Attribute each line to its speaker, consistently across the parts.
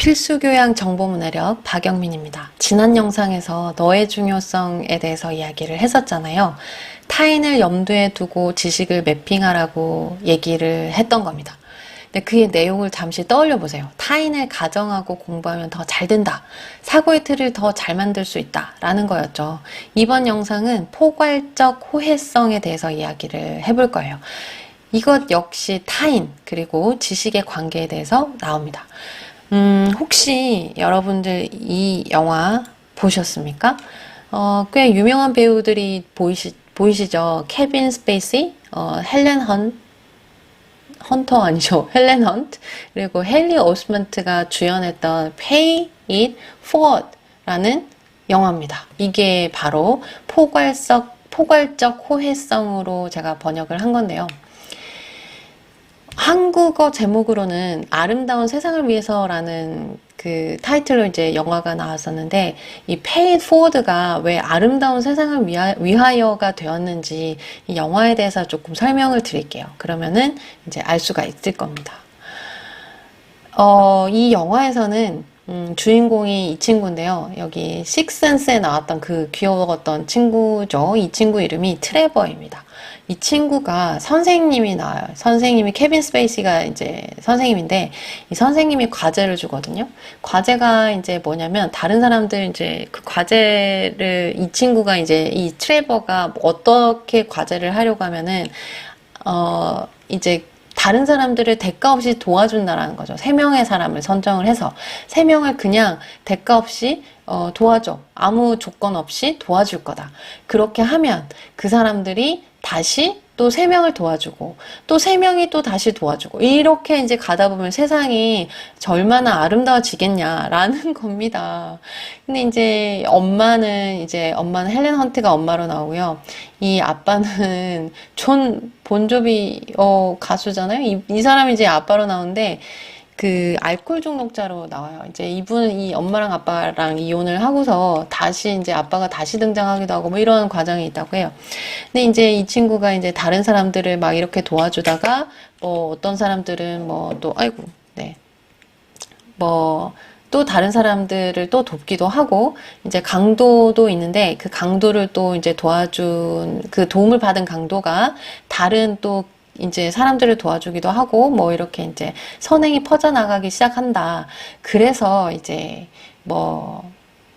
Speaker 1: 필수교양 정보문해력 박영민입니다. 지난 영상에서 너의 중요성에 대해서 이야기를 했었잖아요. 타인을 염두에 두고 지식을 매핑하라고 얘기를 했던 겁니다. 근데 그의 내용을 잠시 떠올려 보세요. 타인을 가정하고 공부하면 더 잘 된다. 사고의 틀을 더 잘 만들 수 있다. 라는 거였죠. 이번 영상은 포괄적 호혜성에 대해서 이야기를 해볼 거예요. 이것 역시 타인 그리고 지식의 관계에 대해서 나옵니다. 혹시 여러분들 이 영화 보셨습니까? 꽤 유명한 배우들이 보이시죠? 케빈 스페이시, 헬렌 헌터 아니죠? 헬렌 헌트, 그리고 헨리 오스먼트가 주연했던 Pay It Forward라는 영화입니다. 이게 바로 포괄적 호혜성으로 제가 번역을 한 건데요. 한국어 제목으로는 아름다운 세상을 위해서라는 그 타이틀로 이제 영화가 나왔었는데, 이 Pay It Forward가 왜 아름다운 세상을 위하여가 되었는지 이 영화에 대해서 조금 설명을 드릴게요. 그러면은 이제 알 수가 있을 겁니다. 이 영화에서는 주인공이 이 친구인데요. 여기 식스센스에 나왔던 그 귀여웠던 친구죠. 이 친구 이름이 트레버입니다. 이 친구가 선생님이 나와요. 선생님이 케빈 스페이시가 이제 선생님인데, 이 선생님이 과제를 주거든요. 과제가 이제 뭐냐면, 다른 사람들 이제 그 과제를 이 친구가 이제 이 트레버가 어떻게 과제를 하려고 하면은, 이제 다른 사람들을 대가 없이 도와준다라는 거죠. 3명의 사람을 선정을 해서 3명을 그냥 대가 없이 도와줘. 아무 조건 없이 도와줄 거다. 그렇게 하면 그 사람들이 다시 또 3명을 도와주고 또 3명이 또 다시 도와주고 이렇게 이제 가다 보면 세상이 얼마나 아름다워지겠냐라는 겁니다. 근데 이제 엄마는 헬렌 헌트가 엄마로 나오고요. 이 아빠는 존 본조비 가수잖아요. 이 사람이 이제 아빠로 나오는데 그 알코올 중독자로 나와요. 이제 이 엄마랑 아빠랑 이혼을 하고서 다시 이제 아빠가 다시 등장하기도 하고 뭐 이런 과정이 있다고 해요. 근데 이제 이 친구가 이제 다른 사람들을 막 이렇게 도와주다가 뭐 어떤 사람들은 뭐 또 또 다른 사람들을 또 돕기도 하고, 이제 강도도 있는데 그 강도를 또 이제 그 도움을 받은 강도가 다른 또 이제 사람들을 도와주기도 하고, 뭐 이렇게 이제 선행이 퍼져나가기 시작한다. 그래서 이제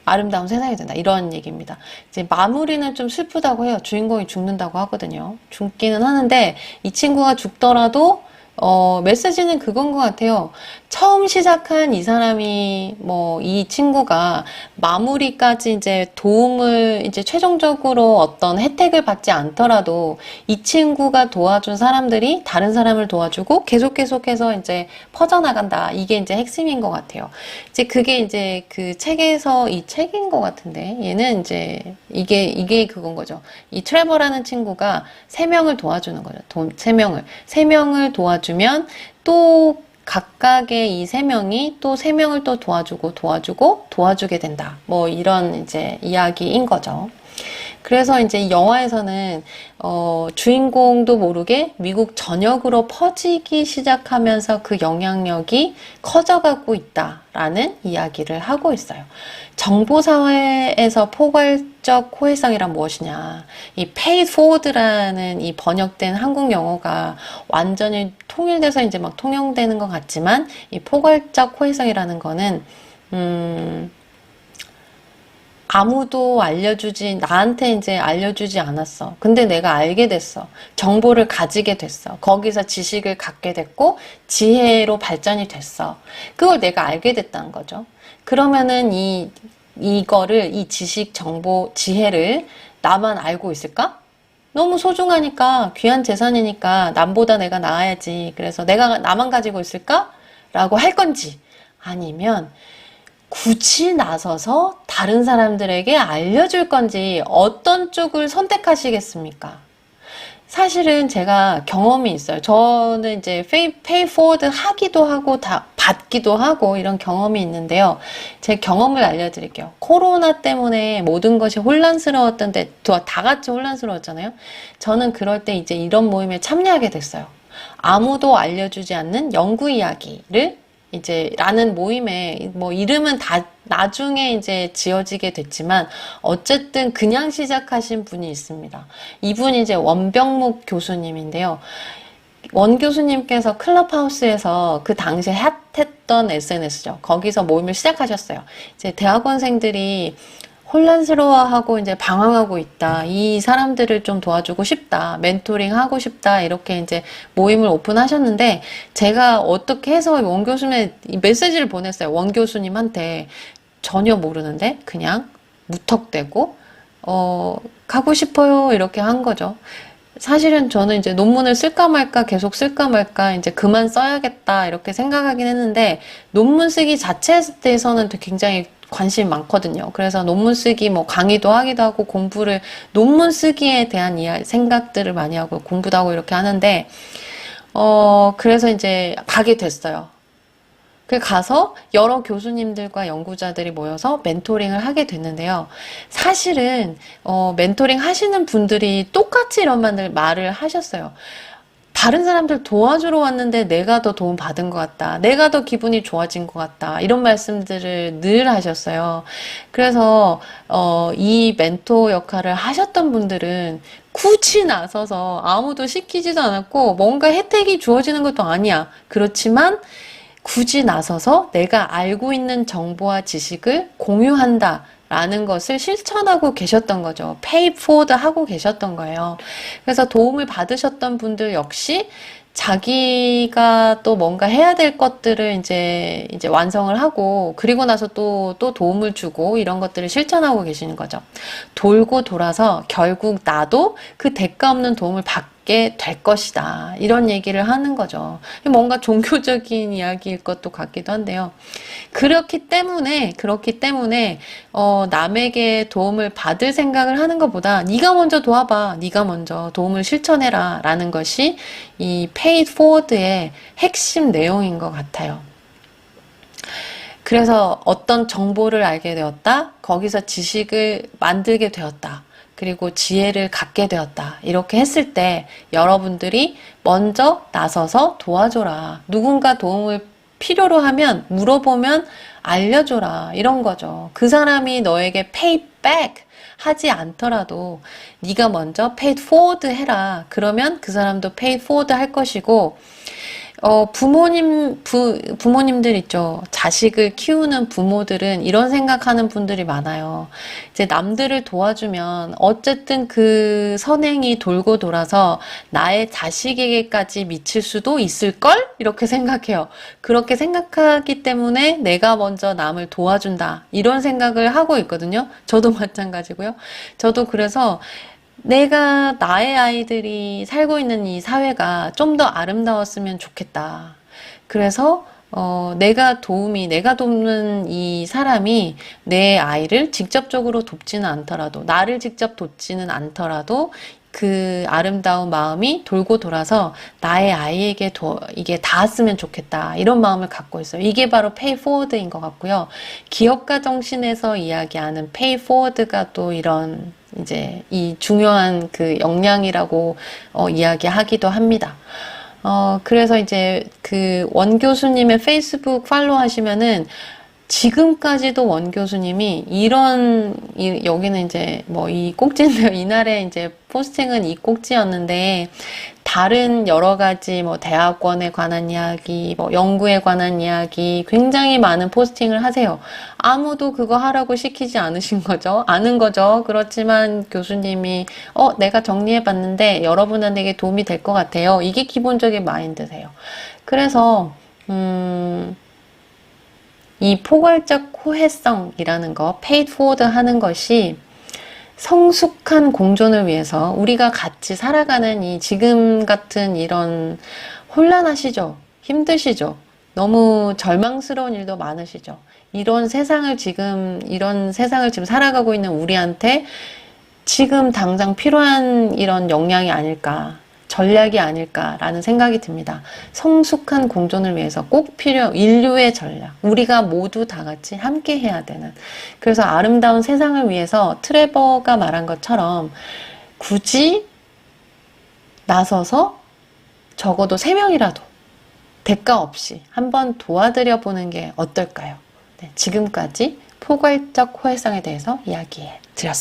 Speaker 1: 아름다운 세상이 된다. 이런 얘기입니다. 이제 마무리는 좀 슬프다고 해요. 주인공이 죽는다고 하거든요. 죽기는 하는데 이 친구가 죽더라도 메시지는 그건 것 같아요. 처음 시작한 이 사람이, 이 친구가 마무리까지 이제 도움을, 이제 최종적으로 어떤 혜택을 받지 않더라도 이 친구가 도와준 사람들이 다른 사람을 도와주고 계속해서 이제 퍼져나간다. 이게 이제 핵심인 것 같아요. 이제 그게 이제 그 책에서 이 책인 것 같은데, 얘는 이제 이게 그건 거죠. 이 트레버라는 친구가 3명을 도와주는 거죠. 3명을 도와주면 또 각각의 이 3명이 또 3명을 또 도와주게 된다. 뭐 이런 이제 이야기인 거죠. 그래서 이제 이 영화에서는 주인공도 모르게 미국 전역으로 퍼지기 시작하면서 그 영향력이 커져가고 있다라는 이야기를 하고 있어요. 정보사회에서 포괄적 호혜성이란 무엇이냐. 이 pay forward라는 이 번역된 한국 영어가 완전히 통일돼서 이제 막 통용되는 것 같지만, 이 포괄적 호혜성이라는 거는 아무도 나한테 이제 알려주지 않았어. 근데 내가 알게 됐어. 정보를 가지게 됐어. 거기서 지식을 갖게 됐고, 지혜로 발전이 됐어. 그걸 내가 알게 됐다는 거죠. 그러면은 이 지식, 정보, 지혜를 나만 알고 있을까? 너무 소중하니까, 귀한 재산이니까, 남보다 내가 나아야지. 그래서 나만 가지고 있을까? 라고 할 건지, 아니면, 굳이 나서서 다른 사람들에게 알려줄 건지 어떤 쪽을 선택하시겠습니까? 사실은 제가 경험이 있어요. 저는 이제 페이 포워드 하기도 하고 다 받기도 하고 이런 경험이 있는데요. 제 경험을 알려드릴게요. 코로나 때문에 모든 것이 혼란스러웠던데 다 같이 혼란스러웠잖아요. 저는 그럴 때 이제 이런 모임에 참여하게 됐어요. 아무도 알려주지 않는 연구 이야기를 이제 라는 모임에 뭐 이름은 다 나중에 이제 지어지게 됐지만 어쨌든 그냥 시작하신 분이 있습니다. 이분이 이제 원병묵 교수님인데요. 원 교수님께서 클럽하우스에서 그 당시에 핫했던 SNS죠. 거기서 모임을 시작하셨어요. 이제 대학원생들이 혼란스러워하고 이제 방황하고 있다. 이 사람들을 좀 도와주고 싶다. 멘토링 하고 싶다. 이렇게 이제 모임을 오픈하셨는데 제가 어떻게 해서 원 교수님의 메시지를 보냈어요. 원 교수님한테 전혀 모르는데 그냥 무턱대고 가고 싶어요. 이렇게 한 거죠. 사실은 저는 이제 논문을 쓸까 말까 계속 쓸까 말까 이제 그만 써야겠다 이렇게 생각하긴 했는데 논문 쓰기 자체에 대해서는 되게 굉장히 관심이 많거든요. 그래서 논문 쓰기 뭐 강의도 하기도 하고 공부를 논문 쓰기에 대한 생각들을 많이 하고 공부도 하고 이렇게 하는데 그래서 이제 가게 됐어요. 그 가서 여러 교수님들과 연구자들이 모여서 멘토링을 하게 됐는데요. 사실은 멘토링 하시는 분들이 똑같이 이런 말을 하셨어요. 다른 사람들 도와주러 왔는데 내가 더 도움 받은 것 같다. 내가 더 기분이 좋아진 것 같다. 이런 말씀들을 늘 하셨어요. 그래서 이 멘토 역할을 하셨던 분들은 굳이 나서서 아무도 시키지도 않았고 뭔가 혜택이 주어지는 것도 아니야. 그렇지만 굳이 나서서 내가 알고 있는 정보와 지식을 공유한다. 라는 것을 실천하고 계셨던 거죠. pay forward 하고 계셨던 거예요. 그래서 도움을 받으셨던 분들 역시 자기가 또 뭔가 해야 될 것들을 이제 완성을 하고 그리고 나서 또 도움을 주고 이런 것들을 실천하고 계시는 거죠. 돌고 돌아서 결국 나도 그 대가 없는 도움을 받게 될 것이다. 이런 얘기를 하는 거죠. 뭔가 종교적인 이야기일 것도 같기도 한데요. 그렇기 때문에 남에게 도움을 받을 생각을 하는 것보다 네가 먼저 도와봐. 네가 먼저 도움을 실천해라. 라는 것이 이 pay it forward의 핵심 내용인 것 같아요. 그래서 어떤 정보를 알게 되었다. 거기서 지식을 만들게 되었다. 그리고 지혜를 갖게 되었다. 이렇게 했을 때 여러분들이 먼저 나서서 도와줘라. 누군가 도움을 필요로 하면 물어보면 알려줘라. 이런 거죠. 그 사람이 너에게 pay back 하지 않더라도 네가 먼저 pay forward 해라. 그러면 그 사람도 pay forward 할 것이고 부모님들 있죠. 자식을 키우는 부모들은 이런 생각하는 분들이 많아요. 이제 남들을 도와주면 어쨌든 그 선행이 돌고 돌아서 나의 자식에게까지 미칠 수도 있을걸? 이렇게 생각해요. 그렇게 생각하기 때문에 내가 먼저 남을 도와준다. 이런 생각을 하고 있거든요. 저도 마찬가지고요. 저도 그래서 내가 나의 아이들이 살고 있는 이 사회가 좀 더 아름다웠으면 좋겠다. 그래서 내가 돕는 이 사람이 내 아이를 직접적으로 돕지는 않더라도 나를 직접 돕지는 않더라도 그 아름다운 마음이 돌고 돌아서 나의 아이에게 이게 닿았으면 좋겠다. 이런 마음을 갖고 있어요. 이게 바로 pay forward인 것 같고요. 기업가 정신에서 이야기하는 pay forward가 또 이런 이제 이 중요한 그 역량이라고 이야기하기도 합니다. 그래서 이제 그 원 교수님의 페이스북 팔로우 하시면은 지금까지도 원 교수님이 여기는 이제 뭐 이 꼭지인데요. 이날에 이제 포스팅은 이 꼭지였는데 다른 여러 가지 뭐 대학원에 관한 이야기, 뭐 연구에 관한 이야기 굉장히 많은 포스팅을 하세요. 아무도 그거 하라고 시키지 않으신 거죠. 아는 거죠. 그렇지만 교수님이 내가 정리해 봤는데 여러분에게 도움이 될 것 같아요. 이게 기본적인 마인드세요. 그래서 이 포괄적 호혜성이라는 거, paid forward 하는 것이 성숙한 공존을 위해서 우리가 같이 살아가는 이 지금 같은 이런 혼란하시죠? 힘드시죠? 너무 절망스러운 일도 많으시죠? 이런 세상을 지금 살아가고 있는 우리한테 지금 당장 필요한 이런 역량이 아닐까. 전략이 아닐까라는 생각이 듭니다. 성숙한 공존을 위해서 꼭 인류의 전략. 우리가 모두 다 같이 함께 해야 되는. 그래서 아름다운 세상을 위해서 트레버가 말한 것처럼 굳이 나서서 적어도 3명이라도 대가 없이 한번 도와드려 보는 게 어떨까요? 네, 지금까지 포괄적 호혜성에 대해서 이야기해 드렸습니다.